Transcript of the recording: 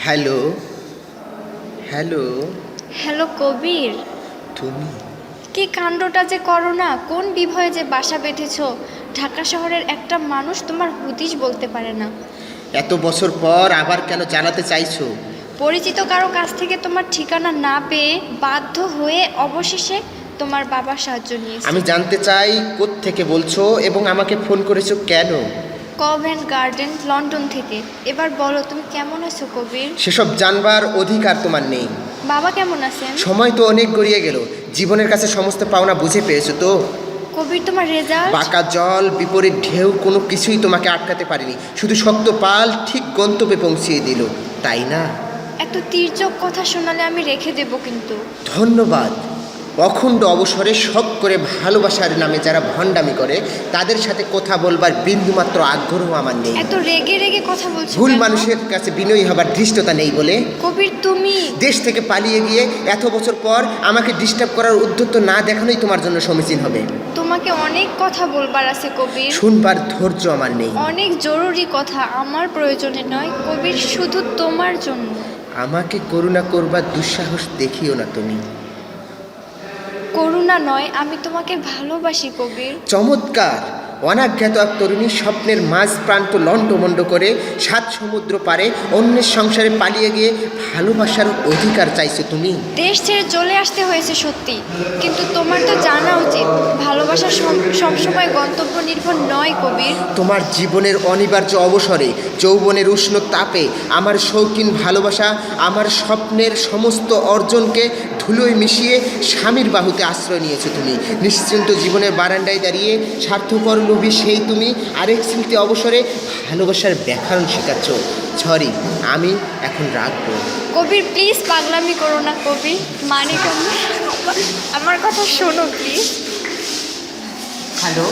Hello, hello. Hello কবির, তুমি? কি কাণ্ডটা যে করো না! কোন বিভয়ে যে বাসা বেঁধেছো! ঢাকা শহরের একটা মানুষ তোমার হুদিস বলতে পারে না। এত বছর পর আবার কেন জ্বালাতে চাইছো? পরিচিত কারো কাছ থেকে তোমার ঠিকানা না পেয়ে বাধ্য হয়ে অবশেষে তোমার বাবার সাহায্য নিয়েছি। আমি জানতে চাই কোত্থেকে বলছো এবং আমাকে ফোন করেছো কেন? কভেন্ট গার্ডেন, লন্ডন থেকে। এবার বলো, তুমি কেমন আছো কবির? সেসব জানবার অধিকার তোমার নেই। বাবা কেমন আছেন? সময় তো অনেক গড়িয়ে গেল। জীবনের কাছে সমস্ত পাওনা বুঝে পেয়েছো তো? কবির, তোমার রেজাল্ট? বাঁকা জল, বিপরীত ঢেউ, কোনো কিছুই তোমাকে আটকাতে পারেনি। শুধু শক্ত পাল ঠিক গন্তব্যে পৌঁছিয়ে দিল, তাই না? এত তীর্যক কথা শোনালে আমি রেখে দেব কিন্তু। ধন্যবাদ। অখণ্ড অবসরে শখ করে ভালোবাসার নামে যারা ভণ্ডামি করে তাদের সাথে কথা বলবার বিন্দুমাত্র আগ্রহ আমার নেই। এত রেগে রেগে কথা বলছো ভুল কেন? মানুষের কাছে বিনয়ী হবার ধৃষ্টতা নেই বলে। কবির, তুমি দেশ থেকে পালিয়ে গিয়ে এত বছর পর আমাকে ডিস্টার্ব করার উদ্যত না দেখানোই তোমার জন্য সমীচীন হবে। তোমাকে অনেক কথা বলবার আছে কবির। শুনবার ধৈর্য আমার নেই। অনেক জরুরি কথা, আমার প্রয়োজনে নয় কবির, শুধু তোমার জন্য। আমাকে করুণা করবার দুঃসাহস দেখিও না তুমি। করুণা নয়, আমি তোমাকে ভালোবাসি কবির। চমৎকার। অনাজ্ঞাত এক তরুণী স্বপ্নের মাঝ প্রান্ত লণ্ডমণ্ড করে 7 সমুদ্র পারে অন্যের সংসারে পালিয়ে গিয়ে ভালোবাসার অধিকার চাইছো তুমি। দেশ ছেড়ে চলে আসতে হয়েছে সত্যি, কিন্তু তোমার তো জানা উচিত ভালোবাসা সবসময় গন্তব্য নির্ভর নয় কবির। তোমার জীবনের অনিবার্য অবসরে যৌবনের উষ্ণ তাপে আমার শৌখিন ভালোবাসা আমার স্বপ্নের সমস্ত অর্জনকে ধুলোয় মিশিয়ে স্বামীর বাহুতে আশ্রয় নিয়েছো তুমি। নিশ্চিন্ত জীবনের বারান্দায় দাঁড়িয়ে স্বার্থপর লোভী সেই তুমি আরেক স্মৃতি অবসরে ভালোবাসার ব্যাকরণ শেখাচ্ছ। সরি, আমি এখন রাখবো। কবির প্লিজ, পাগলামি করো না কবির। মানে কেমন, আমার কথা শোনো প্লিজ। হ্যালো।